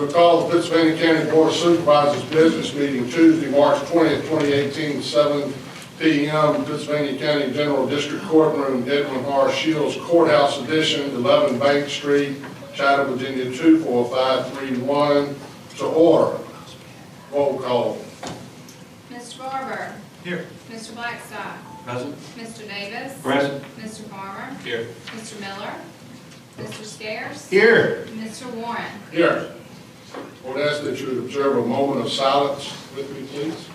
We'll call the Pittsylvania County Board of Supervisors business meeting Tuesday, March 20th, 2018, 7 p.m. Pittsylvania County General District Courtroom, Edwin R. Shields Courthouse Edition, 11 Bank Street, Chatham, Virginia 24531. To order. Roll call. Mr. Barber. Here. Mr. Blackstock. Present. Mr. Davis. Present. Mr. Farmer. Here. Mr. Miller. Mr. Scares. Here. Mr. Warren. Here. I would ask that you would observe a moment of silence with me, please.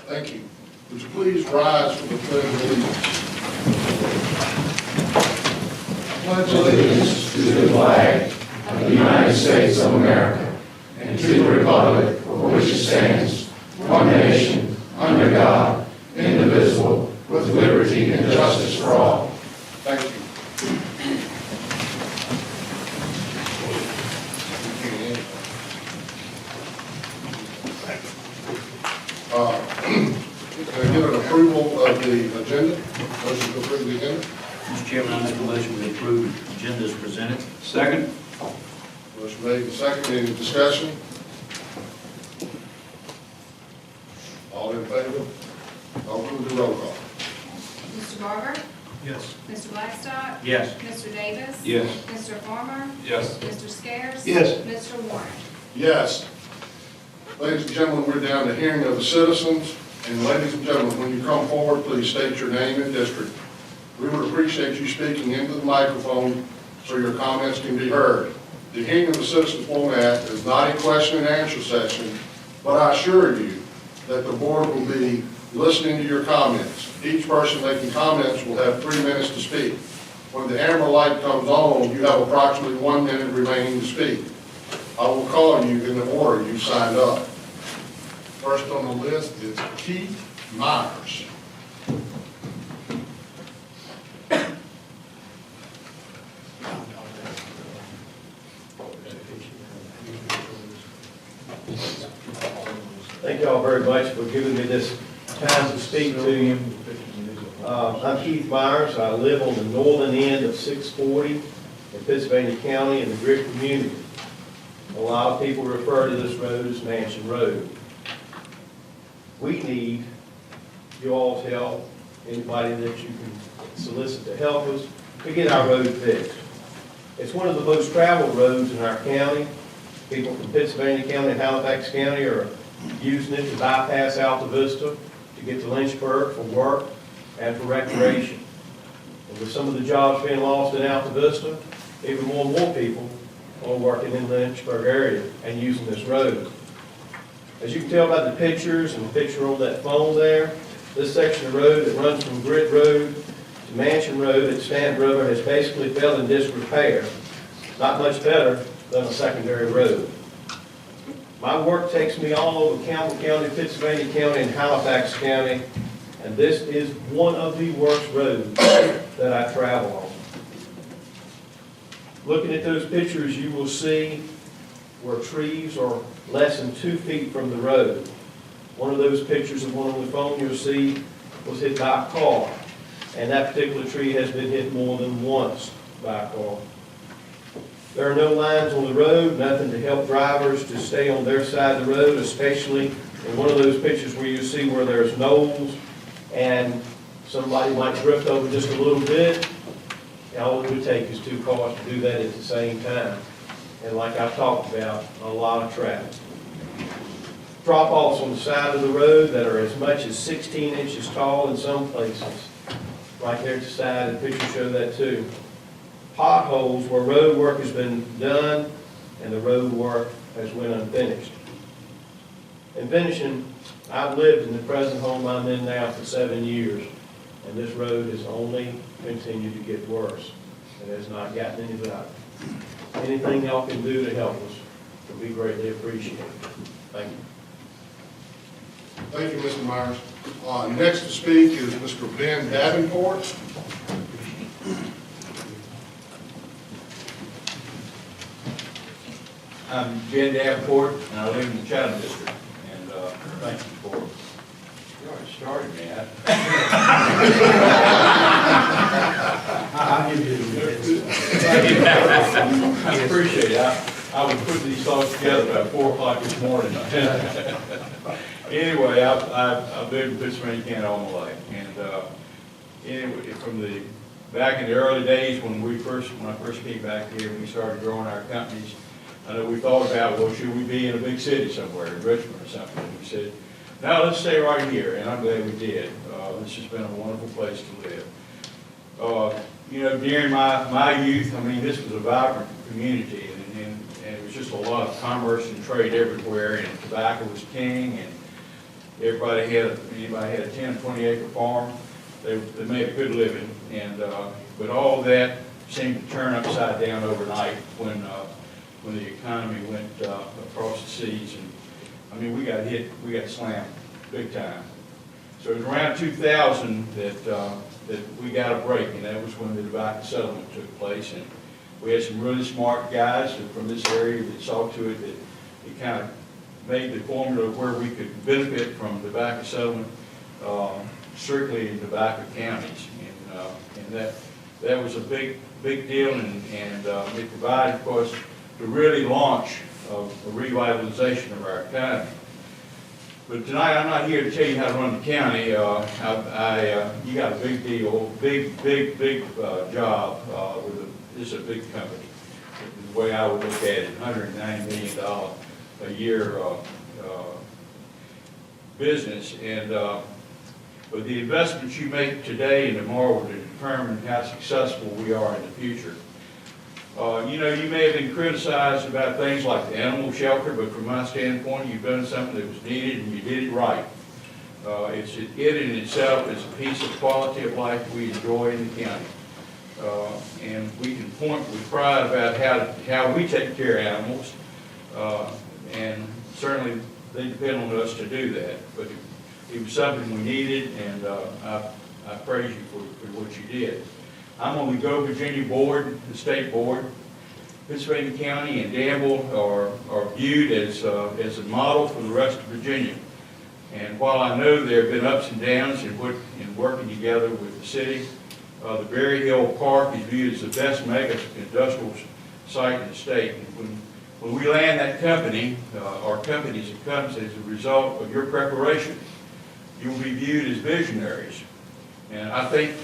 Thank you. Would you please rise for the pledge of allegiance? Pledge allegiance to the flag of the United States of America and to the republic for which it stands, one nation, under God, indivisible, with liberty and justice for all. Thank you. Can I get an approval of the agenda? Motion to approve the agenda? Mr. Chairman, I make a motion to approve the agenda as presented. Second. Motion made and seconded. Any discussion? All in favor? I'll do the roll call. Mr. Barber. Yes. Mr. Blackstock. Yes. Mr. Davis. Yes. Mr. Farmer. Yes. Mr. Scares. Yes. Mr. Warren. Yes. Ladies and gentlemen, we're down to hearing of the citizens. And ladies and gentlemen, when you come forward, please state your name and district. We would appreciate you speaking into the microphone so your comments can be heard. The hearing of the citizens format is not a question and answer session, but I assure you that the board will be listening to your comments. Each person making comments will have 3 minutes to speak. When the amber light comes on, you have approximately 1 minute remaining to speak. I will call you in the order you signed up. First on the list is Keith Myers. Thank you all very much for giving me this time to speak to you. I'm Keith Myers. I live on the northern end of 640 in Pittsylvania County in the Grit community. A lot of people refer to this road as Mansion Road. We need you all's help, anybody that you can solicit to help us, to get our road fixed. It's one of the most traveled roads in our county. People from Pittsylvania County and Halifax County are using it to bypass Alta Vista to get to Lynchburg for work and for recreation. And with some of the jobs being lost in Alta Vista, even more and more people are working in the Lynchburg area and using this road. As you can tell by the pictures and the picture on that phone there, this section of road that runs from Grit Road to Mansion Road at Stanton River has basically fell in disrepair. Not much better than a secondary road. My work takes me all over Campbell County, Pittsylvania County, and Halifax County, and this is one of the worst roads that I travel on. Looking at those pictures, you will see where trees are less than 2 feet from the road. One of those pictures of one on the phone you'll see was hit by a car, and that particular tree has been hit more than once by a car. There are no lines on the road, nothing to help drivers to stay on their side of the road, especially in one of those pictures where you see where there's knolls and somebody might drift over just a little bit. And all it would take is 2 cars to do that at the same time. And like I've talked about, a lot of traffic. Drop-offs on the side of the road that are as much as 16 inches tall in some places. Right there at the side, the pictures show that too. Potholes where road work has been done and the road work has went unfinished. In finishing, I've lived in the present home I'm in now for 7 years, and this road has only continued to get worse. It has not gotten any better. Anything y'all can do to help us would be greatly appreciated. Thank you. Thank you, Mr. Myers. Next to speak is Mr. Ben Davenport. I'm Ben Davenport, and I live in the Chatham district, and thank you for, you already started me, I'll give you the I appreciate it. I was putting these thoughts together about 4 o'clock this morning. Anyway, I've lived in Pittsylvania County all my life, and anyway, from back in the early days when I first came back here, we started growing our companies. I know we thought about, well, should we be in a big city somewhere, in Richmond or something? And we said, no, let's stay right here, and I'm glad we did. This has been a wonderful place to live. You know, during my youth, I mean, this was a vibrant community, and it was just a lot of commerce and trade everywhere, and tobacco was king, and anybody had a 10 or 20 acre farm, they made a good living, and but all of that seemed to turn upside down overnight when the economy went across the seas, and I mean, we got slammed big time. So it was around 2000 that we got a break, and that was when the tobacco settlement took place, and we had some really smart guys from this area that saw to it that it kind of made the formula where we could benefit from tobacco settlement strictly in tobacco counties, and that was a big deal, and it provided for us to really launch a revitalization of our economy. But tonight, I'm not here to tell you how to run the county. You got a big deal, big job this is a big company. The way I would look at it, $190 million a year business, and but the investments you make today and tomorrow will determine how successful we are in the future. You know, you may have been criticized about things like the animal shelter, but from my standpoint, you've done something that was needed and you did it right. It in itself is a piece of quality of life we enjoy in the county. And we can point with pride about how we take care of animals, and certainly they depend on us to do that. But it was something we needed, and I praise you for what you did. I'm on the Go Virginia board, the state board. Pittsylvania County and Danville are viewed as a model for the rest of Virginia. And while I know there have been ups and downs in working together with the city, the Berry Hill Park is viewed as the best mega industrial site in the state. And when we land that company, or companies that comes as a result of your preparation, you will be viewed as visionaries. And I think,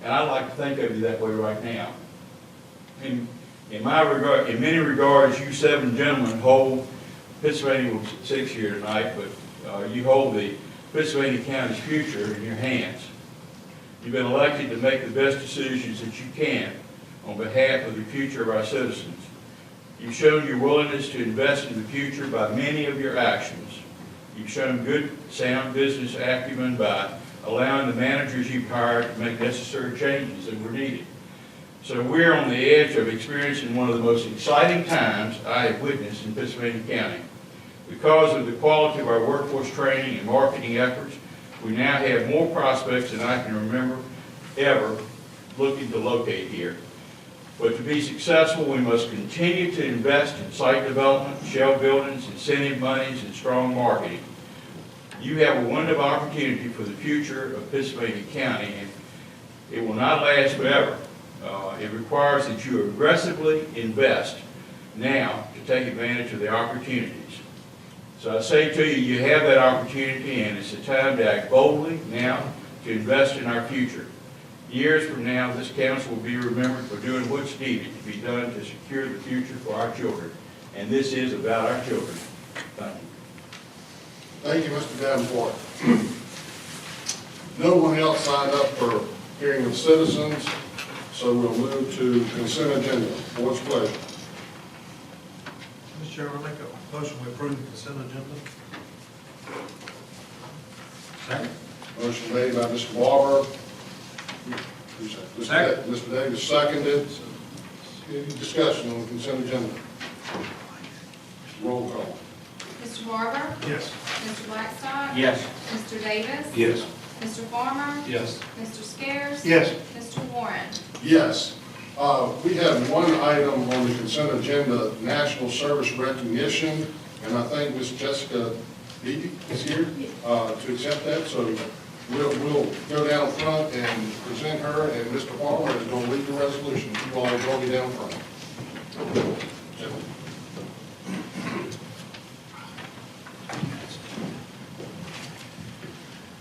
and I like to think of you that way right now. In many regards, you 7 gentlemen hold, Pittsylvania was 6 here tonight, but you hold the Pittsylvania County's future in your hands. You've been elected to make the best decisions that you can on behalf of the future of our citizens. You've shown your willingness to invest in the future by many of your actions. You've shown good, sound business acumen by allowing the managers you've hired to make necessary changes that were needed. So we're on the edge of experiencing one of the most exciting times I have witnessed in Pittsylvania County. Because of the quality of our workforce training and marketing efforts, we now have more prospects than I can remember ever looking to locate here. But to be successful, we must continue to invest in site development, shell buildings, incentive monies, and strong marketing. You have a window of opportunity for the future of Pittsylvania County, and it will not last forever. It requires that you aggressively invest now to take advantage of the opportunities. So I say to you, you have that opportunity, and it's the time to act boldly now to invest in our future. Years from now, this council will be remembered for doing what's needed to be done to secure the future for our children. And this is about our children. Thank you. Thank you, Mr. Davenport. No one else signed up for hearing of citizens, so we'll move to consent agenda. Board's pleasure. Mr. Chairman, I make a motion to approve the consent agenda. Second. Motion made by Mr. Barber. Second. Mr. Davis seconded. Any discussion on the consent agenda? Roll call. Mr. Barber? Yes. Mr. Blackstock? Yes. Mr. Davis? Yes. Mr. Farmer? Yes. Mr. Scares? Yes. Mr. Warren? Yes. We have one item on the consent agenda, national service recognition, and I think Ms. Jessica Beatty is here to accept that, so we'll go down front and present her, and Mr. Farmer is going to lead the resolution. You all will join me down front. Gentlemen.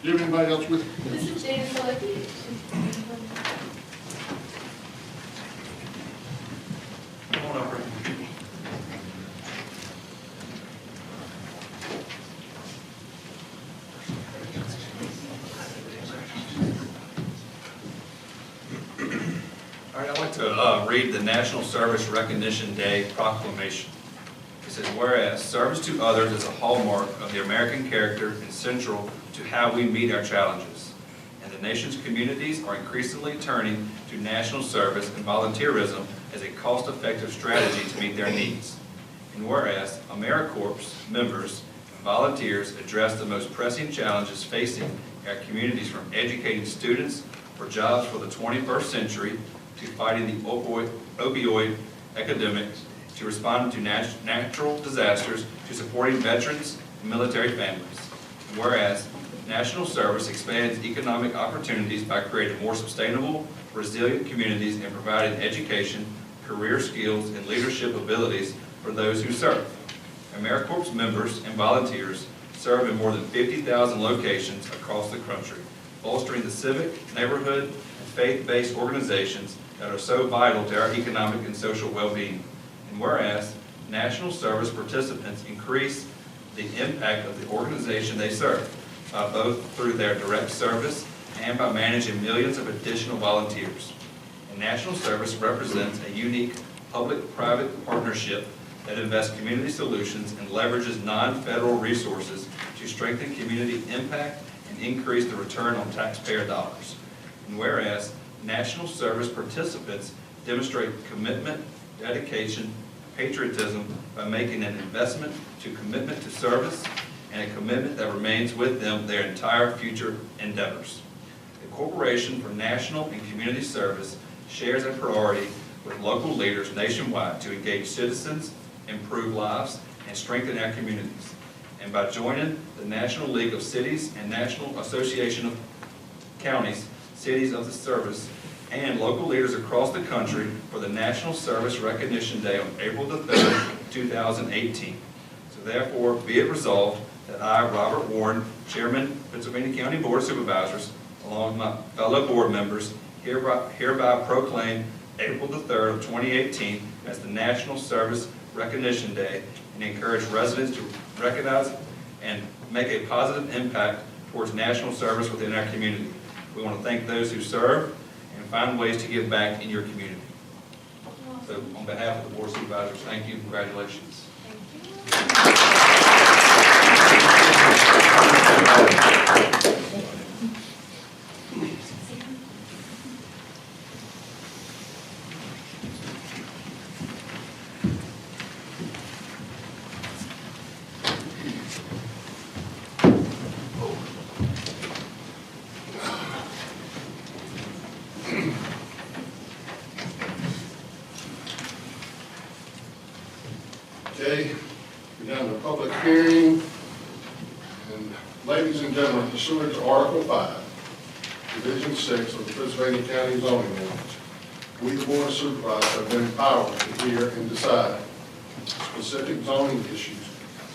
Do you have anybody else with you? This is Jane Philippi. Come on up, Rick. All right, I'd like to read the National Service Recognition Day proclamation. It says, whereas service to others is a hallmark of the American character and central to how we meet our challenges, and the nation's communities are increasingly turning to national service and volunteerism as a cost-effective strategy to meet their needs. And whereas AmeriCorps members and volunteers address the most pressing challenges facing our communities, from educating students for jobs for the 21st century to fighting the opioid epidemic, to responding to natural disasters, to supporting veterans and military families. And whereas national service expands economic opportunities by creating more sustainable, resilient communities and providing education, career skills, and leadership abilities for those who serve. AmeriCorps members and volunteers serve in more than 50,000 locations across the country, bolstering the civic, neighborhood, and faith-based organizations that are so vital to our economic and social well-being. And whereas national service participants increase the impact of the organization they serve, both through their direct service and by managing millions of additional volunteers. And national service represents a unique public-private partnership that invests community solutions and leverages non-federal resources to strengthen community impact and increase the return on taxpayer dollars. And whereas national service participants demonstrate commitment, dedication, patriotism by making an investment to commitment to service and a commitment that remains with them their entire future endeavors. The Corporation for National and Community Service shares a priority with local leaders nationwide to engage citizens, improve lives, and strengthen our communities. And by joining the National League of Cities and National Association of Counties, Cities of the Service, and local leaders across the country for the National Service Recognition Day on April the 3rd, 2018. So therefore, be it resolved that I, Robert Warren, Chairman, Pittsylvania County Board of Supervisors, along with my fellow board members, hereby proclaim April the 3rd of 2018 as the National Service Recognition Day, and encourage residents to recognize and make a positive impact towards national service within our community. We want to thank those who serve and find ways to give back in your community. So on behalf of the Board of Supervisors, thank you and congratulations. Okay, we're down to public hearing. And ladies and gentlemen, pursuant to Article 5, Division 6 of the Pittsylvania County zoning ordinance, we, the Board of Supervisors, have been empowered to hear and decide specific zoning issues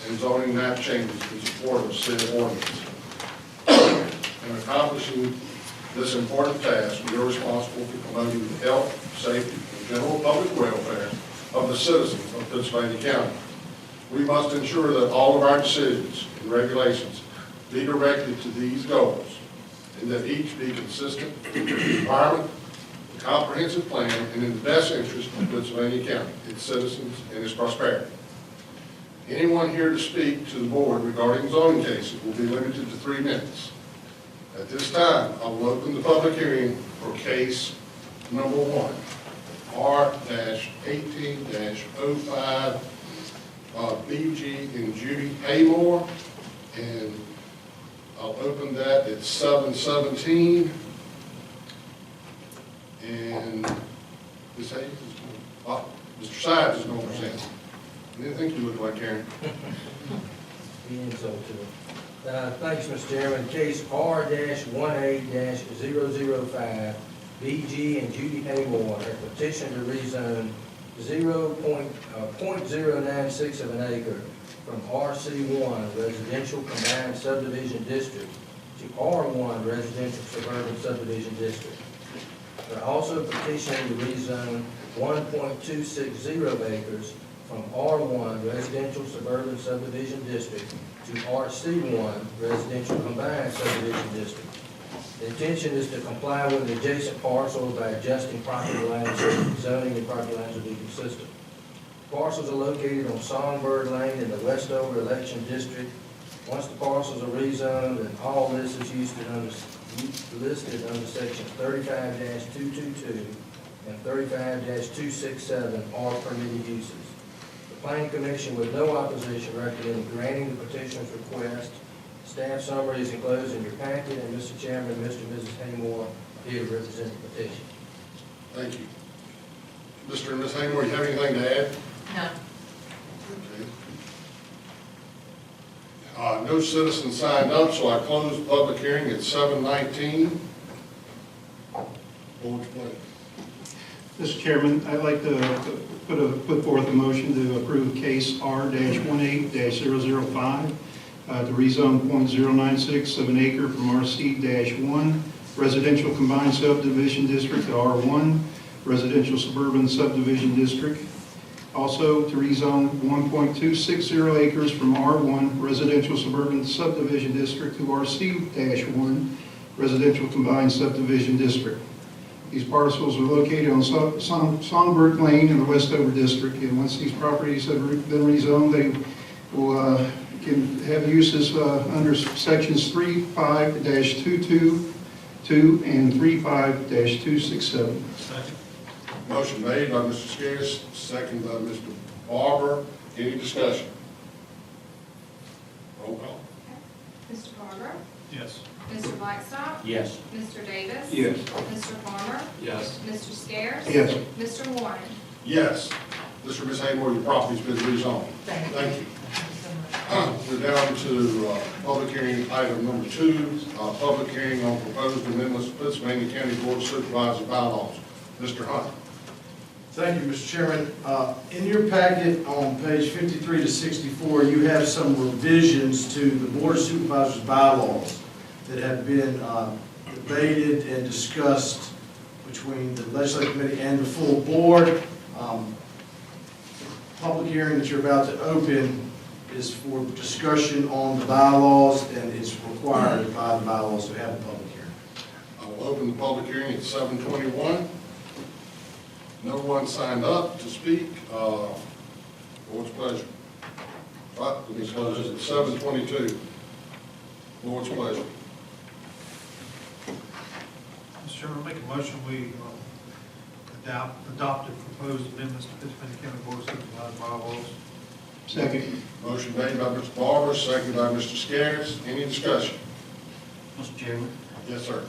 and zoning map changes in support of said ordinance. In accomplishing this important task, we are responsible for promoting the health, safety, and general public welfare of the citizens of Pittsylvania County. We must ensure that all of our decisions and regulations be directed to these goals, and that each be consistent with the environment, the comprehensive plan, and in the best interest of Pittsylvania County, its citizens, and its prosperity. Anyone here to speak to the board regarding zoning cases will be limited to 3 minutes. At this time, I will open the public hearing for case number 1 R-18-05, BG and Judy Haymore. And I'll open that at 7:17. And Ms. Hayes is going, Mr. Sides is going to present. I didn't think you looked like Karen. Being so too. Thanks, Mr. Chairman. Case R-18-005, BG and Judy Haymore, a petition to rezone 0.096 of an acre from RC1 Residential Combined Subdivision District to R1 Residential Suburban Subdivision District. They're also petitioning to rezone 1.260 acres from R1 Residential Suburban Subdivision District to RC1 Residential Combined Subdivision District. The intention is to comply with the adjacent parcels by adjusting property lines so that zoning and property lines will be consistent. Parcels are located on Songbird Lane in the Westover Election District. Once the parcels are rezoned, then all this is listed under sections 35-222 and 35-267 are permitted uses. The Planning Commission with no opposition recommending granting the petitioner's request. Staff summary is enclosed in your packet, and Mr. Chairman, Mr. and Mrs. Haymore are here to represent the petition. Thank you. Mr. and Ms. Haymore, you have anything to add? No. Okay. No citizens signed up, so I close the public hearing at 7:19. Board's pleasure. Mr. Chairman, I'd like to put forth a motion to approve case R-18-005 to rezone .096 of an acre from RC-1 Residential Combined Subdivision District to R1 Residential Suburban Subdivision District. Also to rezone 1.260 acres from R1 Residential Suburban Subdivision District to RC-1 Residential Combined Subdivision District. These parcels are located on Songbird Lane in the Westover District, and once these properties have been rezoned, they will can have uses under sections 35-222 and 35-267. Second. Motion made by Mr. Scarce, second by Mr. Barber. Any discussion? Roll call. Mr. Barber? Yes. Mr. Blackstock? Yes. Mr. Davis? Yes. Mr. Farmer? Yes. Mr. Scarce? Yes. Mr. Warren? Yes. Mr. and Ms. Haymore, your property's been rezoned. Thank you. We're down to public hearing item number 2, public hearing on proposed amendments to Pittsylvania County Board of Supervisors bylaws. Mr. Hunt. Thank you, Mr. Chairman. In your packet on page 53 to 64, you have some revisions to the Board of Supervisors bylaws that have been debated and discussed between the legislative committee and the full board. Public hearing that you're about to open is for discussion on the bylaws, and it's required by the bylaws to have a public hearing. I will open the public hearing at 7:21. No one signed up to speak. Board's pleasure. Right, let me close it at 7:22. Board's pleasure. Mr. Chairman, make a motion, we adopt the proposed amendments to Pittsylvania County Board of Supervisors bylaws. Second. Motion made by Mr. Barber, seconded by Mr. Scarce. Any discussion? Mr. Chairman, Yes, sir.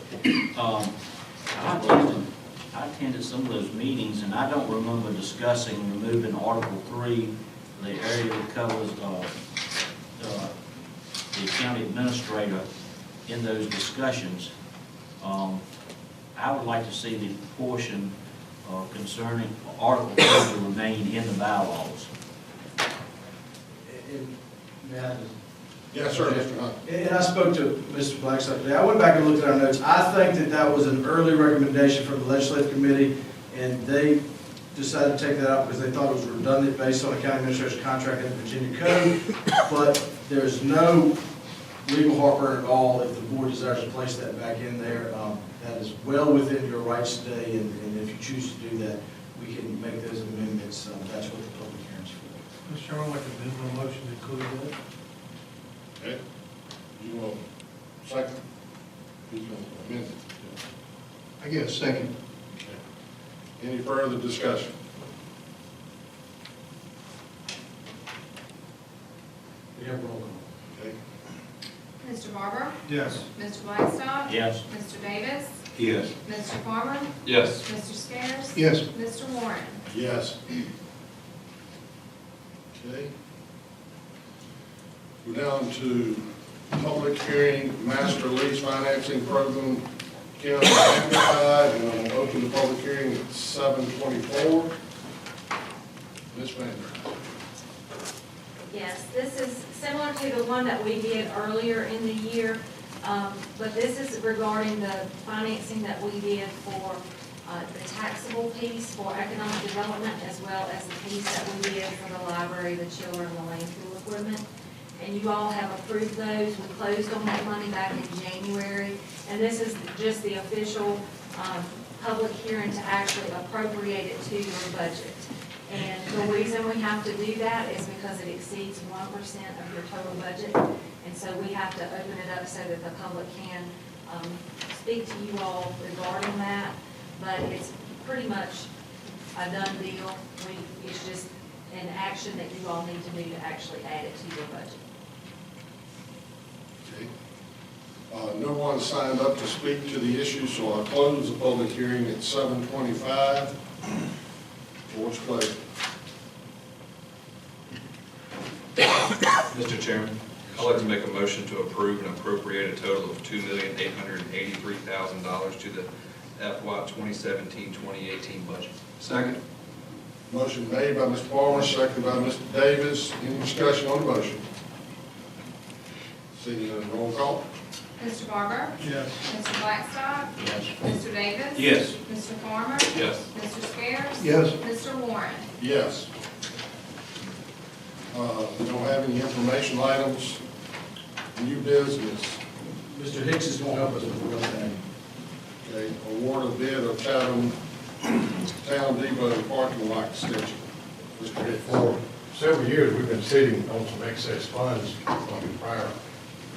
I attended some of those meetings, and I don't remember discussing removing Article 3, the area that covers the county administrator in those discussions. I would like to see the portion concerning Article 3 to remain in the bylaws. Yes, sir, Mr. Hunt. And I spoke to Mr. Blackstock today. I went back and looked at our notes. I think that that was an early recommendation from the legislative committee, and they decided to take that out because they thought it was redundant based on a county administrator's contract in the Virginia code. But there's no legal heartburn at all if the board desires to place that back in there. That is well within your rights today, and if you choose to do that, we can make those amendments. That's what the public hearing is for. Mr. Chairman, I'd like to amend my motion to include that. Okay. You will second? Who's going to amend it? I guess second. Okay. Any further discussion? We have roll call. Okay. Mr. Barber? Yes. Mr. Blackstock? Yes. Mr. Davis? Yes. Mr. Farmer? Yes. Mr. Scares? Yes. Mr. Warren? Yes. Okay. We're down to public hearing, master lease financing program, county amplified, and I'm going to open the public hearing at 7:24. Ms. Vander. Yes, this is similar to the one that we did earlier in the year, but this is regarding the financing that we did for the taxable piece for economic development, as well as the piece that we did for the library, the children, and the landfill equipment. And you all have approved those. We closed on that money back in January, and this is just the official public hearing to actually appropriate it to your budget. And the reason we have to do that is because it exceeds 1% of your total budget. And so we have to open it up so that the public can speak to you all regarding that. But it's pretty much a done deal. It's just an action that you all need to do to actually add it to your budget. Okay. No one signed up to speak to the issue, so I'll close the public hearing at 7:25. Board's closed. Mr. Chairman, I'd like to make a motion to approve and appropriate a total of $2,883,000 to the FY 2017-2018 budget. Second. Motion made by Mr. Palmer, seconded by Mr. Davis. Any discussion on the motion? Seeing none, roll call. Mr. Barber? Yes. Mr. Blackstock? Yes. Mr. Davis? Yes. Mr. Farmer? Yes. Mr. Scares? Yes. Mr. Warren? Yes. We don't have any information items. New business. Mr. Hicks is going to help us with the real thing. Okay, award of bid of Chatham Town Depot parking lot extension. Mr. Hicks. For several years, we've been sitting on some excess funds from prior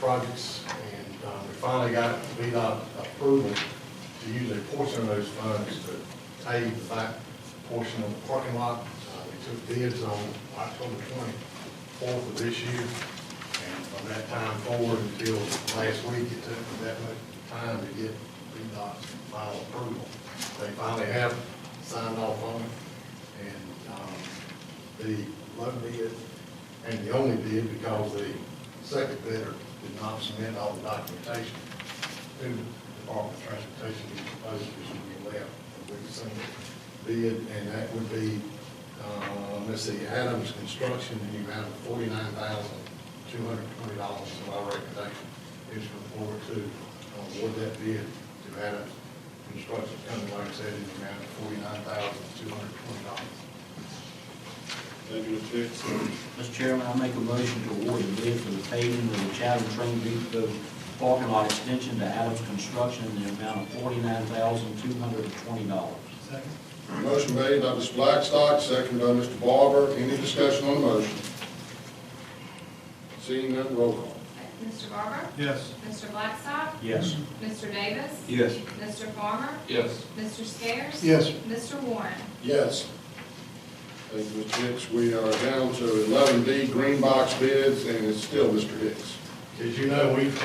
projects, and we finally got VDOT approval to use a portion of those funds to pave the back portion of the parking lot. We took bids on October 24th of this year, and from that time forward until last week, it took that much time to get VDOT's final approval. They finally have signed off on it, and the low bid and the only bid, because the second bidder did not submit all the documentation to the Department of Transportation, he proposed it should be left. We've seen it bid, and that would be, let's see, Adams Construction, and you have $49,220. So our recommendation is for the board to award that bid to Adams Construction Company, like I said, in the amount of $49,220. Thank you, Mr. Hicks. Mr. Chairman, I make a motion to award the bid for the paving of the Chatham Train Depot parking lot extension to Adams Construction in the amount of $49,220. Second. Motion made by Mr. Blackstock, seconded by Mr. Barber. Any discussion on the motion? Seeing none, roll call. Mr. Barber? Yes. Mr. Blackstock? Yes. Mr. Davis? Yes. Mr. Farmer? Yes. Mr. Scares? Yes. Mr. Warren? Yes. Thank you, Mr. Hicks. We are down to 11B, green box bids, and it's still Mr. Hicks. As you know, we've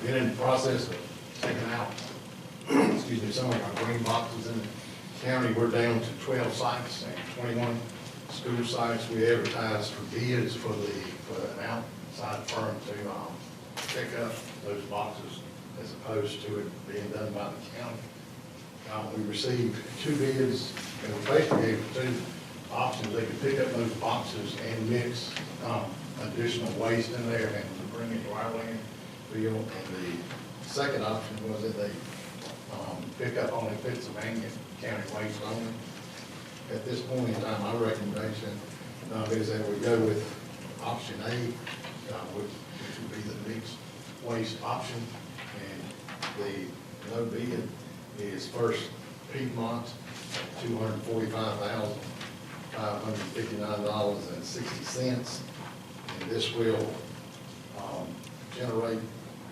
been in the process of taking out, some of our green boxes in the county. We're down to 12 sites and 21 school sites. We advertised for bids for an outside firm to pick up those boxes as opposed to it being done by the county. We received 2 bids, and we basically gave 2 options. They could pick up those boxes and mix additional waste in there and to bring it to our landfill. And the second option was that they pick up only Pittsylvania county waste only. At this point in time, my recommendation is that we go with option A, which would be the mixed waste option. And the low bid is first Piedmont, $245,559.60. And this will generate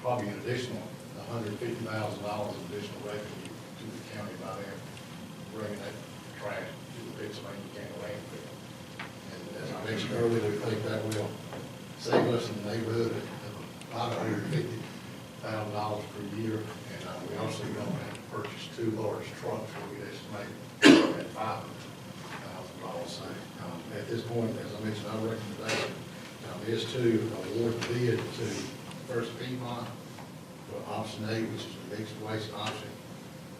probably an additional $150,000 additional revenue to the county by there, bringing that trash to the Pittsylvania County landfill. And as I mentioned earlier, we think that will save us in the neighborhood of $550,000 per year. And we also don't have to purchase 2 large trucks, we estimate at $500,000. At this point, as I mentioned, our recommendation is to award the bid to First Piedmont for option A, which is the excavation option,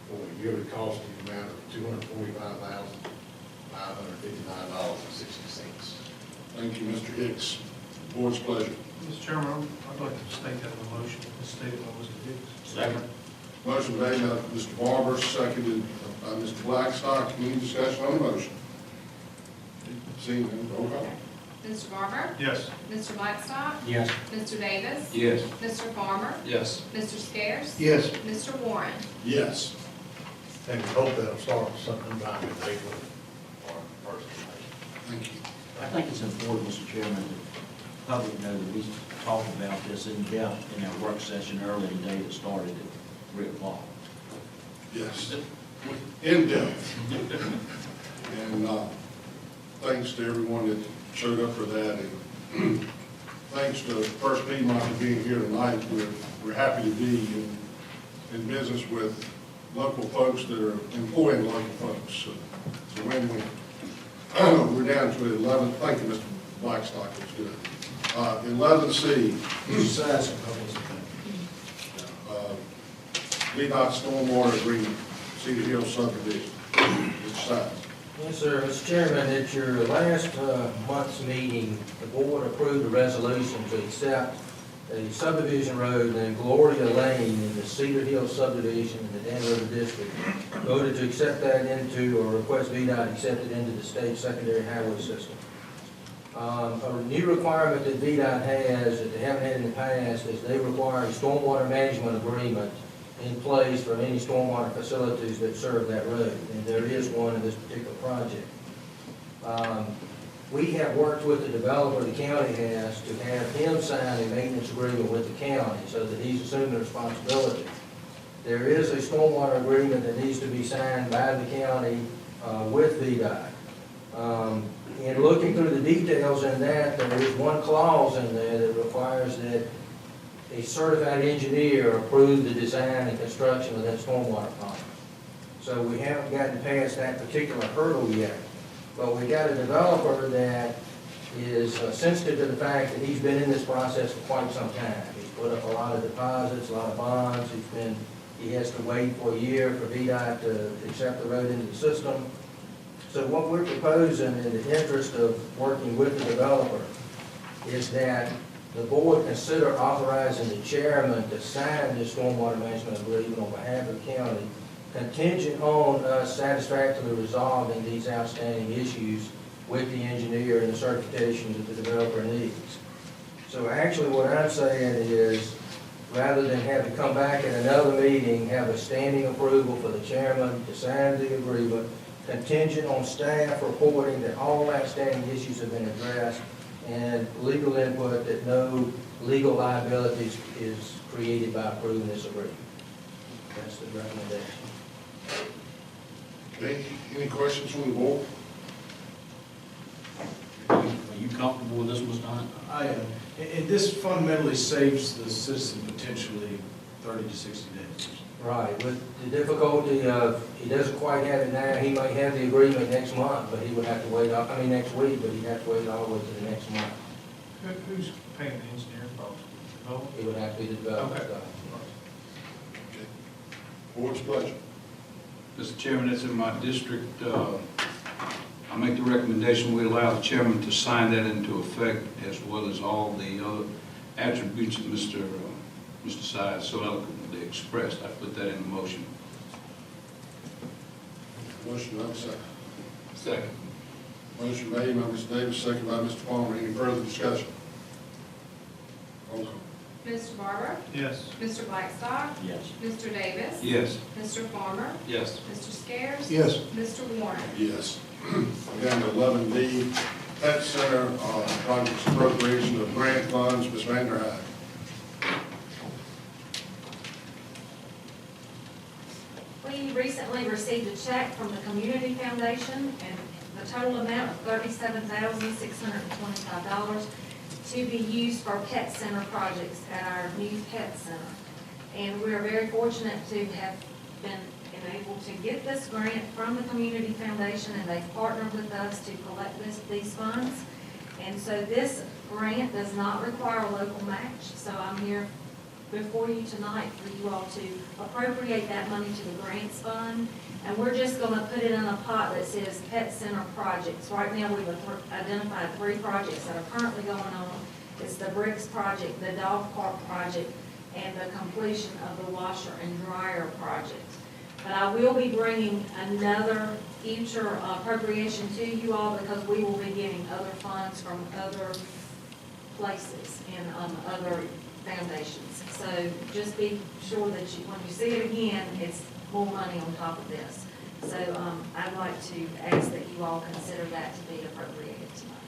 for a yearly cost in the amount of $245,559.60. Thank you, Mr. Hicks. Board's pleasure. Mr. Chairman, I'd like to state that in the motion, as stated by Mr. Hicks. Second. Motion made by Mr. Barber, seconded by Mr. Blackstock. Any discussion on the motion? Seeing none, roll call. Mr. Barber? Yes. Mr. Blackstock? Yes. Mr. Davis? Yes. Mr. Farmer? Yes. Mr. Scarce? Yes. Mr. Warren? Yes. And we hope that'll start something by mid-April or first of May. Thank you. I think it's important, Mr. Chairman, that the public know that we talked about this in depth in our work session earlier today that started at 3 o'clock. Yes. In depth. And thanks to everyone that showed up for that. And thanks to First Piedmont for being here tonight. We're happy to be in business with local folks that are employing local folks. So it's a win-win. We're down to 11. Thank you, Mr. Blackstock. That's good. 11C. VDOT stormwater agreement, Cedar Hill subdivision. Which side? Yes, sir. Mr. Chairman, at your last month's meeting, the board approved a resolution to accept a subdivision road named Gloria Lane in the Cedar Hill subdivision in the Dan River District. Voted to accept that into, or request VDOT accept it into the state secondary highway system. A new requirement that VDOT has, that they haven't had in the past, is they require a stormwater management agreement in place for any stormwater facilities that serve that road, and there is one in this particular project. We have worked with the developer, the county has, to have him sign a maintenance agreement with the county so that he's assuming the responsibility. There is a stormwater agreement that needs to be signed by the county with VDOT. In looking through the details in that, there is one clause in there that requires that a certified engineer approve the design and construction of that stormwater pond. So we haven't gotten past that particular hurdle yet. But we got a developer that is sensitive to the fact that he's been in this process for quite some time. He's put up a lot of deposits, a lot of bonds. He has to wait for a year for VDOT to accept the road into the system. So what we're proposing in the interest of working with the developer is that the board consider authorizing the chairman to sign this stormwater management agreement on behalf of the county, contingent on us satisfactorily resolving these outstanding issues with the engineer and the certifications that the developer needs. So actually what I'm saying is, rather than have to come back at another meeting, have a standing approval for the chairman to sign the agreement, contingent on staff reporting that all outstanding issues have been addressed, and legal input that no legal liabilities is created by approving this agreement. That's the recommendation. Okay, any questions from the board? Are you comfortable with this, Mr. Hunt? I am. And this fundamentally saves the citizen potentially 30 to 60 days. Right, with the difficulty of, he doesn't quite have it now, he might have the agreement next month, but he would have to wait, next week, but he'd have to wait all the way to the next month. Who's paying the engineering cost? It would have to be the developer's Okay. stuff. Okay. Board's pleasure. Mr. Chairman, it's in my district. I make the recommendation we allow the chairman to sign that into effect, as well as all the other attributes that Mr. Syed so eloquently expressed. I put that in the motion. Motion, do I have a second? Second. Motion made by Mr. Davis, second by Mr. Palmer. Any further discussion? Roll call. Mr. Barber? Yes. Mr. Blackstock? Yes. Mr. Davis? Yes. Mr. Farmer? Yes. Mr. Scarce? Yes. Mr. Warren? Yes. Down to 11D, Pet Center, project appropriation of grant funds, Ms. Vanderhyde. We we recently received a check from the Community Foundation and the total amount of $37,625 to be used for pet center projects at our new pet center. And we are very fortunate to have been able to get this grant from the Community Foundation, and they've partnered with us to collect these funds. And so this grant does not require a local match, so I'm here before you tonight for you all to appropriate that money to the grants fund. And we're just gonna put it in a pot that says pet center projects. Right now, we've identified 3 projects that are currently going on. It's the bricks project, the dog park project, and the completion of the washer and dryer project. But I will be bringing another future appropriation to you all, because we will be getting other funds from other places and other foundations. So just be sure that when you see it again, it's more money on top of this. So I'd like to ask that you all consider that to be appropriated tonight.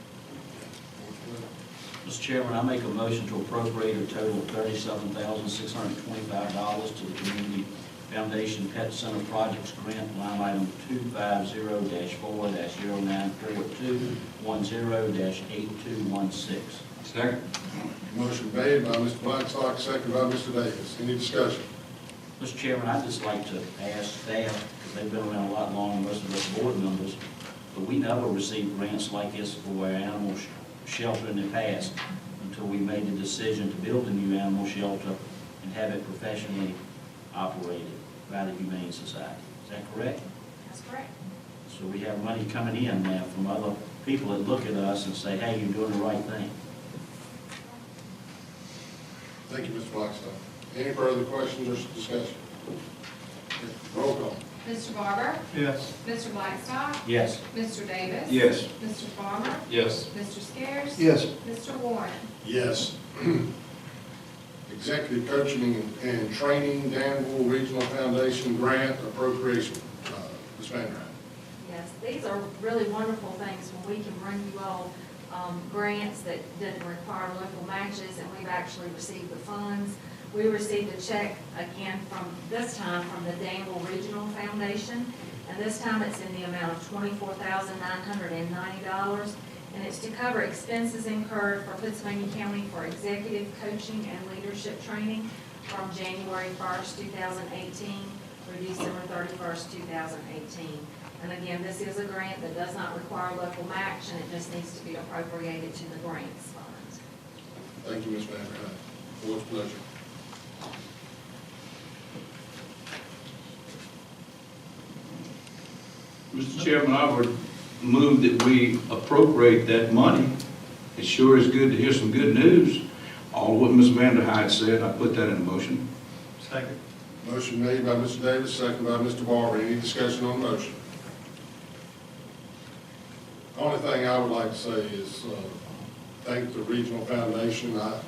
Mr. Chairman, I make a motion to appropriate a total of $37,625 to the Community Foundation Pet Center Projects Grant, line item 250-4-094210-8216. Second. Motion made by Mr. Blackstock, second by Mr. Davis. Any discussion? Mr. Chairman, I'd just like to ask staff, because they've been around a lot longer than most of us board members, but we never received grants like this for our animal shelter in the past until we made the decision to build a new animal shelter and have it professionally operated by the Humane Society. Is that correct? That's correct. So we have money coming in now from other people that look at us and say, hey, you're doing the right thing. Thank you, Mr. Blackstock. Any further questions or discussion? Roll call. Mr. Barber? Yes. Mr. Blackstock? Yes. Mr. Davis? Yes. Mr. Farmer? Yes. Mr. Scares? Yes. Mr. Warren? Yes. Executive Coaching and Training, Danville Regional Foundation Grant Appropriation. Ms. Van Ryn. Yes, these are really wonderful things when we can bring you all grants that didn't require local matches, and we've actually received the funds. We received a check again this time from the Danville Regional Foundation, and this time it's in the amount of $24,990, and it's to cover expenses incurred for Pittsylvania County for executive coaching and leadership training from January 1st, 2018 through December 31st, 2018. And again, this is a grant that does not require local match, and it just needs to be appropriated to the grants fund. Thank you, Ms. Van Ryn. Board's pleasure. Mr. Chairman, I would move that we appropriate that money. It sure is good to hear some good news. All what Ms. Vanderhyde said, I put that in motion. Second. Motion made by Mr. Davis, second by Mr. Barber. Any discussion on the motion? The only thing I would like to say is thank the Regional Foundation. I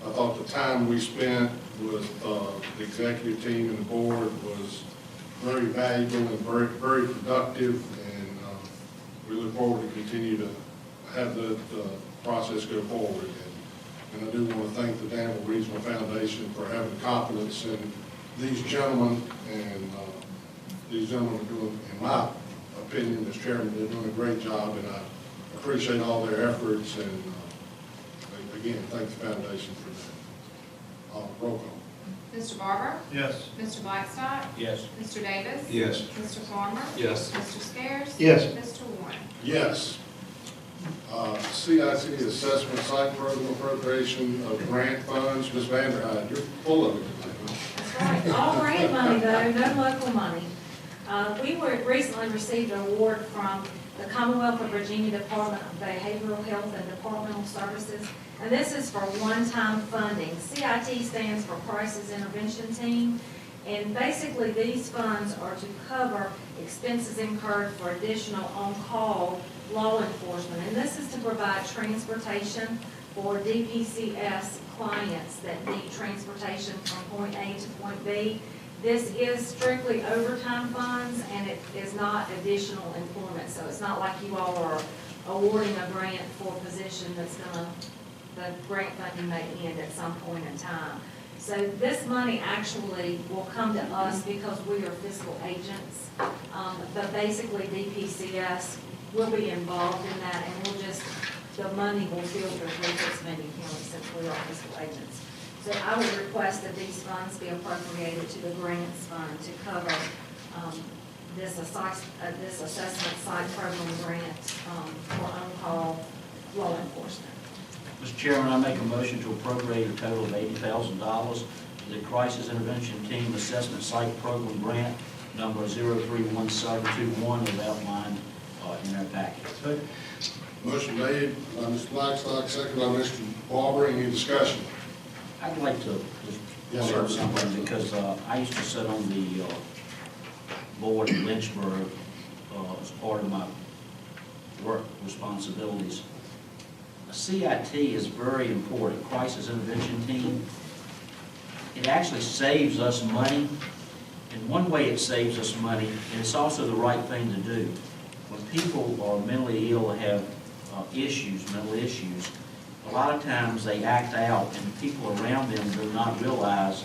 thought the time we spent with the executive team and the board was very valuable and very productive, and we look forward to continue to have the process go forward. And I do want to thank the Danville Regional Foundation for having confidence in these gentlemen, and these gentlemen are doing, in my opinion, as chairman, they're doing a great job, and I appreciate all their efforts, and again, thank the foundation for that. Roll call. Mr. Barber? Yes. Mr. Blackstock? Yes. Mr. Davis? Yes. Mr. Farmer? Yes. Mr. Scares? Yes. Mr. Warren? Yes. CIC Assessment Site Program Appropriation of Grant Funds. Ms. Vanderhyde, you're full of it tonight. That's right, all grant money though, no local money. We recently received an award from the Commonwealth of Virginia Department of Behavioral Health and Departmental Services, and this is for one-time funding. CIT stands for Crisis Intervention Team, and basically these funds are to cover expenses incurred for additional on-call law enforcement, and this is to provide transportation for DPCS clients that need transportation from point A to point B. This is strictly overtime funds, and it is not additional employment, so it's not like you all are awarding a grant for a position that's the grant funding may end at some point in time. So this money actually will come to us because we are fiscal agents. But basically DPCS will be involved in that, and the money will filter through Pittsylvania County since we are fiscal agents. So I would request that these funds be appropriated to the grants fund to cover this assessment site program grant for on-call law enforcement. Mr. Chairman, I make a motion to appropriate a total of $80,000 to the Crisis Intervention Team Assessment Site Program Grant number 031721 as outlined in our packet. Motion made by Mr. Blackstock, second by Mr. Barber. Any discussion? I'd like to just Yes, point out sir. something, because I used to sit on the board in Lynchburg as part of my work responsibilities. A CIT is very important, Crisis Intervention Team. It actually saves us money. In one way it saves us money, and it's also the right thing to do. When people are mentally ill and have mental issues, a lot of times they act out and people around them do not realize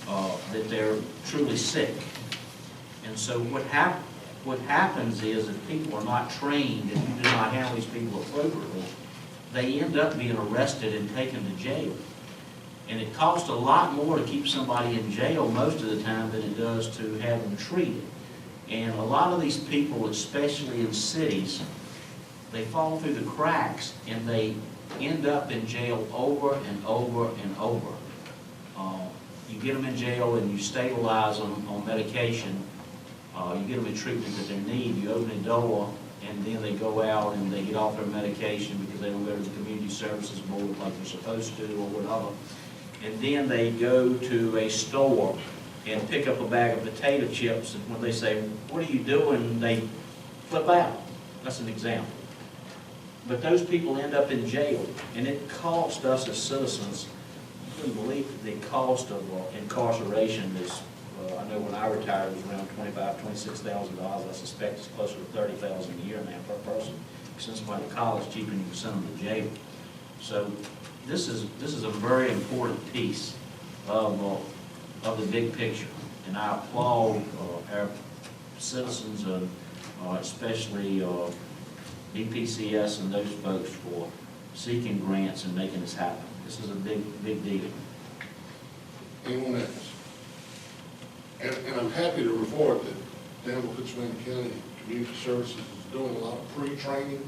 that they're truly sick. And so what happens is if people are not trained and you do not handle these people appropriately, they end up being arrested and taken to jail. And it costs a lot more to keep somebody in jail most of the time than it does to have them treated. And a lot of these people, especially in cities, they fall through the cracks and they end up in jail over and over and over. You get them in jail and you stabilize them on medication. You get them in treatment that they need. You open the door and then they go out and they get off their medication because they don't go to the community services board like they're supposed to or whatever. And then they go to a store and pick up a bag of potato chips, and when they say, "What are you doing?" they flip out. That's an example. But those people end up in jail, and it costs us as citizens, you couldn't believe the cost of incarceration is, I know when I retired it was around $25,000, $26,000. I suspect it's closer to $30,000 a year now per person. Since went to college, cheaper than you can send them to jail. So this is a very important piece of the big picture, and I applaud our citizens and especially DPCS and those folks for seeking grants and making this happen. This is a big deal. Anyone else? And I'm happy to report that Danville, Pittsylvania County Community Services is doing a lot of pre-training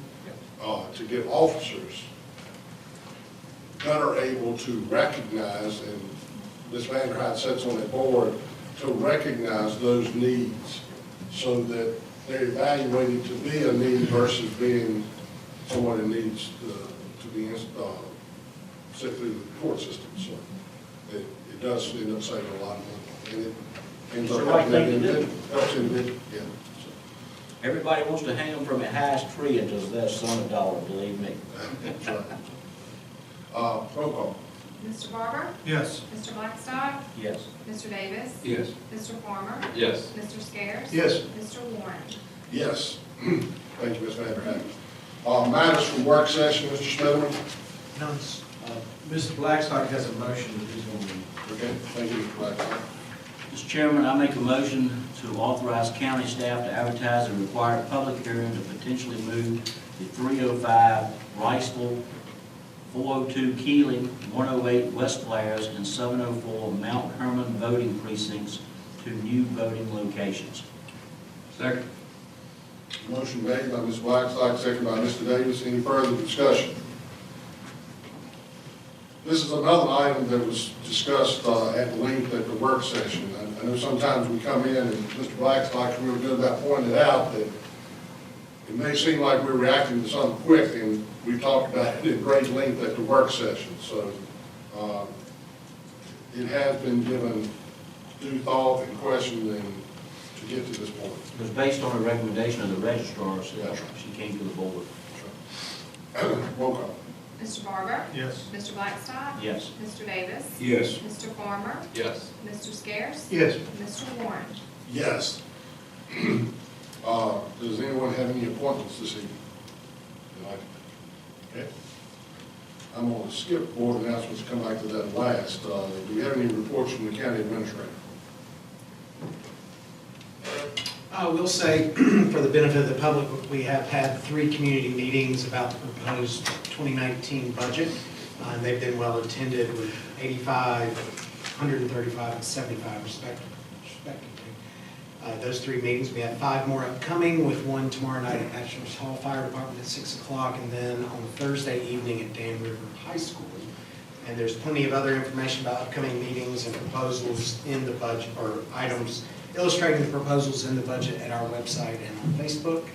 to get officers better able to recognize, and Ms. Vanderhyde sits on that board, to recognize those needs so that they're evaluated to be a need versus being someone that needs to be sent through the court system. So it does end up saving a lot of money. And it ends It's up the right helping that thing to do. individual. Helps the individual, yeah. Everybody wants to hang them from the highest tree until that's $1, believe me. That's right. Roll call. Mr. Barber? Yes. Mr. Blackstock? Yes. Mr. Davis? Yes. Mr. Farmer? Yes. Mr. Scares? Yes. Mr. Warren? Yes. Thank you, Ms. Vanderhyde. Matters from work session, Mr. Smithman. None. Mr. Blackstock has a motion that he's going to read. Okay, thank you, Mr. Blackstock. Mr. Chairman, I make a motion to authorize county staff to advertise a required public hearing to potentially move the 305 Riceville, 402 Keeling, 108 West Players, and 704 Mount Hermon voting precincts to new voting locations. Second. Motion made by Ms. Blackstock, second by Mr. Davis. Any further discussion? This is another item that was discussed at length at the work session. I know sometimes we come in, and Mr. Blackstock's really good about pointing it out, that it may seem like we're reacting to something quick, and we talked about it in great length at the work session. So it has been given due thought and questioning to get to this point. It was based on a recommendation of the registrar, so Yeah. she came to the board. Roll call. Mr. Barber? Yes. Mr. Blackstock? Yes. Mr. Davis? Yes. Mr. Farmer? Yes. Mr. Scares? Yes. Mr. Warren? Yes. Does anyone have any appointments this evening? Okay. I'm going to skip board announcements, come back to that last. Do we have any reports from the county administrator? I will say, for the benefit of the public, we have had 3 community meetings about the proposed 2019 budget. And they've been well attended with 85, 135, and 75 respectively. Those 3 meetings, we have 5 more upcoming, with one tomorrow night at Bachelor's Hall Fire Department at 6 o'clock, and then on Thursday evening at Dan River High School. And there's plenty of other information about upcoming meetings and proposals in the budget, or items illustrating the proposals in the budget at our website and on Facebook.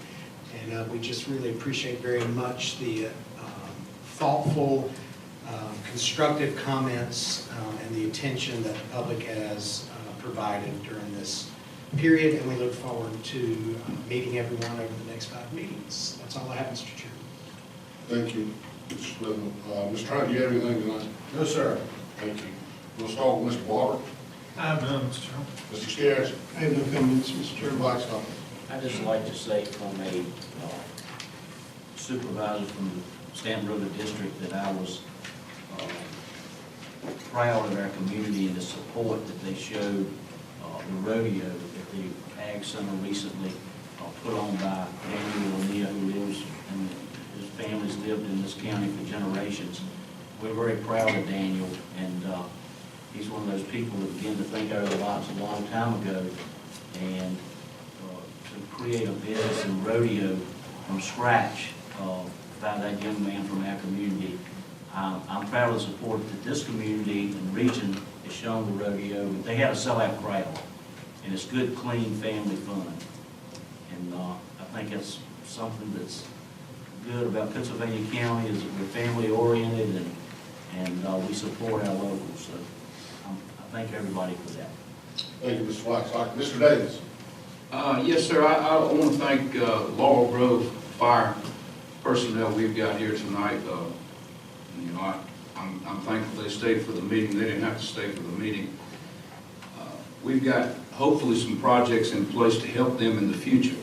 And we just really appreciate very much the thoughtful, constructive comments and the attention that the public has provided during this period, and we look forward to meeting everyone over the next 5 meetings. That's all I have, Mr. Chairman. Thank you, Mr. Smith. Mr. Hunt, do you have anything tonight? No, sir. Thank you. We'll start with Mr. Barber. I have none, Mr. Chairman. Mr. Scares. I have no comments, Mr. Mr. Chairman. Blackstock. I'd just like to say from a supervisor from the Stanton River District that I was proud of our community and the support that they showed the rodeo that the Ag Center recently put on by Daniel O'Neill, who lives, and his family's lived in this county for generations. We're very proud of Daniel, and he's one of those people that began to think out of their lives a long time ago, and to create a business in rodeo from scratch by that young man from our community. I'm proud of the support that this community and region has shown the rodeo. They had a sellout crowd, and it's good, clean family fun. And I think it's something that's good about Pittsylvania County, is that we're family oriented and we support our locals. So I thank everybody for that. Thank you, Mr. Blackstock. Mr. Davis. Yes, sir. I want to thank Laurel Grove Fire personnel we've got here tonight. You know, I'm thankful they stayed for the meeting. They didn't have to stay for the meeting. We've got hopefully some projects in place to help them in the future.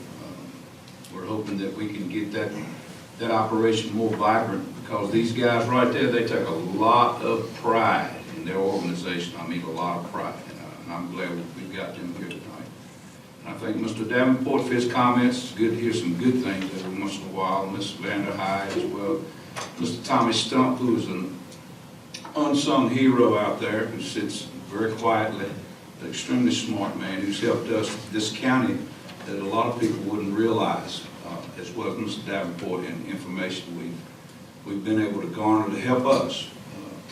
We're hoping that we can get that operation more vibrant, because these guys right there, they take a lot of pride in their organization. I mean, a lot of pride. And I'm glad we've got them here tonight. And I thank Mr. Davenport for his comments. It's good to hear some good things every once in a while. Ms. Vander Hyde as well. Mr. Tommy Stump, who is an unsung hero out there, who sits very quietly, an extremely smart man, who's helped us, this county, that a lot of people wouldn't realize, as well as Mr. Davenport, and information we've been able to garner to help us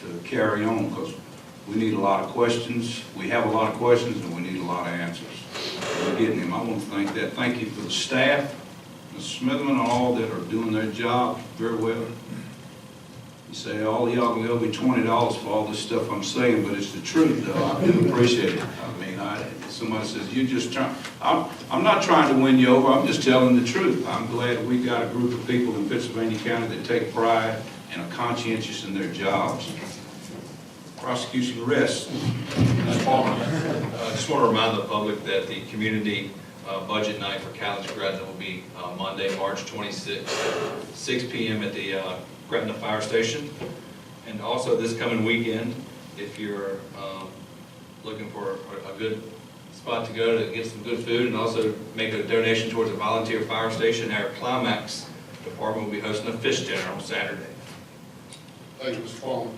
to carry on, because we need a lot of questions. We have a lot of questions, and we need a lot of answers. We're getting them. I want to thank that. Thank you for the staff, Mr. Smitherman, and all that are doing their job very well. You say, all y'all can owe me $20 for all this stuff I'm saying, but it's the truth, though. I do appreciate it. I mean, somebody says, you're just trying. I'm not trying to win you over. I'm just telling the truth. I'm glad we got a group of people in Pittsylvania County that take pride and are conscientious in their jobs. Prosecution rests. Mr. Palmer, I just want to remind the public that the community budget night for college graduates will be Monday, March 26th, 6 p.m. at the Gretna Fire Station. And also this coming weekend, if you're looking for a good spot to go to get some good food and also make a donation towards a volunteer fire station, our Climax department will be hosting a fish dinner on Saturday. Thank you, Mr. Palmer.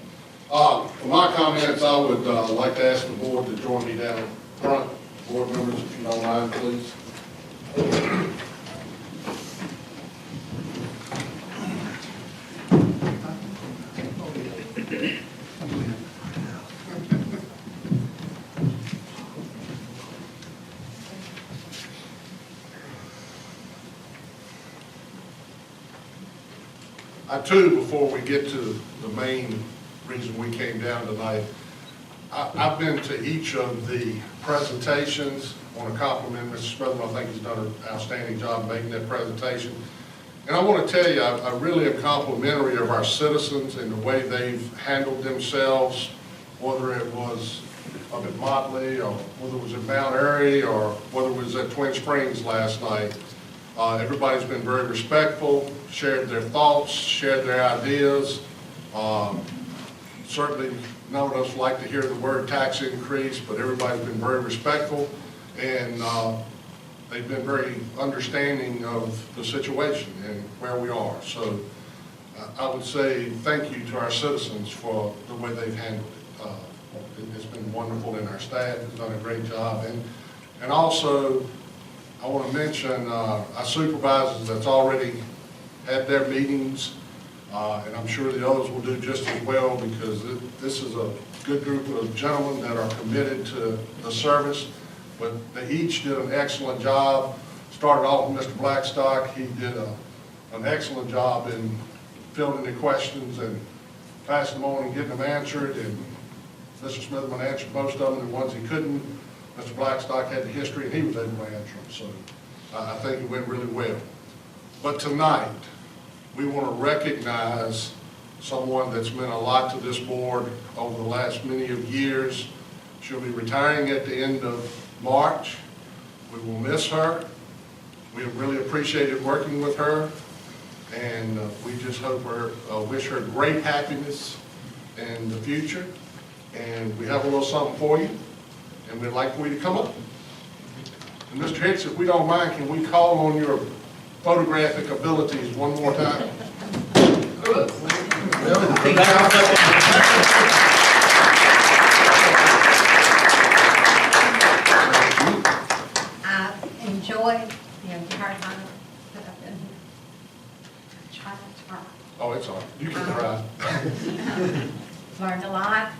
For my comments, I would like to ask the board to join me down front. Board members, if you don't mind, please. Too, before we get to the main reason we came down tonight, I've been to each of the presentations. I want to compliment Mr. Smith. I think he's done an outstanding job making that presentation. And I want to tell you, I really am complimentary of our citizens and the way they've handled themselves, whether it was up at Motley, or whether it was at Mount Airy, or whether it was at Twin Springs last night. Everybody's been very respectful, shared their thoughts, shared their ideas. Certainly, none of us like to hear the word tax increase, but everybody's been very respectful, and they've been very understanding of the situation and where we are. So I would say thank you to our citizens for the way they've handled it. It's been wonderful, and our staff has done a great job. And also, I want to mention our supervisors that's already had their meetings, and I'm sure the others will do just as well, because this is a good group of gentlemen that are committed to the service. But they each did an excellent job. Started off with Mr. Blackstock. He did an excellent job in fielding the questions and passing them on and getting them answered. And Mr. Smithman answered most of them, and the ones he couldn't, Mr. Blackstock had the history, and he was able to answer them. So I think it went really well. But tonight, we want to recognize someone that's meant a lot to this board over the last many of years. She'll be retiring at the end of March. We will miss her. We have really appreciated working with her, and we just wish her great happiness in the future. And we have a little something for you, and we'd like for you to come up. And Mr. Hicks, if we don't mind, can we call on your photographic abilities one more time? I enjoyed the entire time that I've been here. I try to try. Oh, it's all right. You can try. Learned a lot.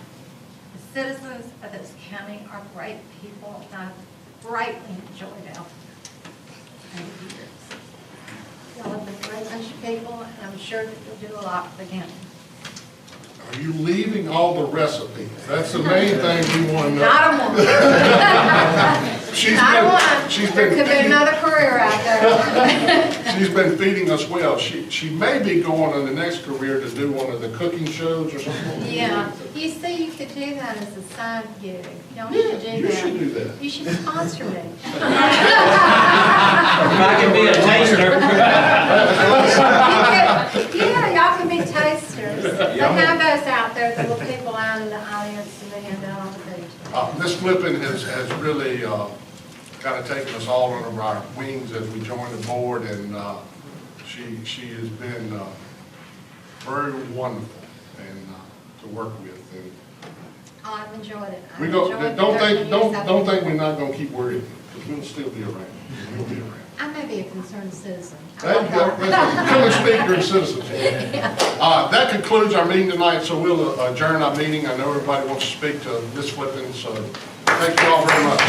The citizens of this county are great people, and I've greatly enjoyed our years. Y'all have been a great bunch of people, and I'm sure that you'll do a lot for the county. Are you leaving all the recipes? That's the main thing we want to know. Not a one. Not a one. There could be another career out there. She's been feeding us well. She may be going on the next career to do one of the cooking shows or something. Yeah. You see, you could do that as a side gig. You don't need to do that. You should do that. You should sponsor me. If I can be a taster. Yeah, y'all can be tasters. They have those out there, the little people out in the audience and they hand out on the beach. Ms. Flippin has really kind of taken us all under our wings as we joined the board, and she has been very wonderful and to work with. And Oh, I've enjoyed it. we don't think we're not going to keep worrying, because we'll still be around. We'll be around. I may be a concerned citizen. Come and speak during citizens. That concludes our meeting tonight, so we'll adjourn our meeting. I know everybody wants to speak to Ms. Flippin, so thank you all very much.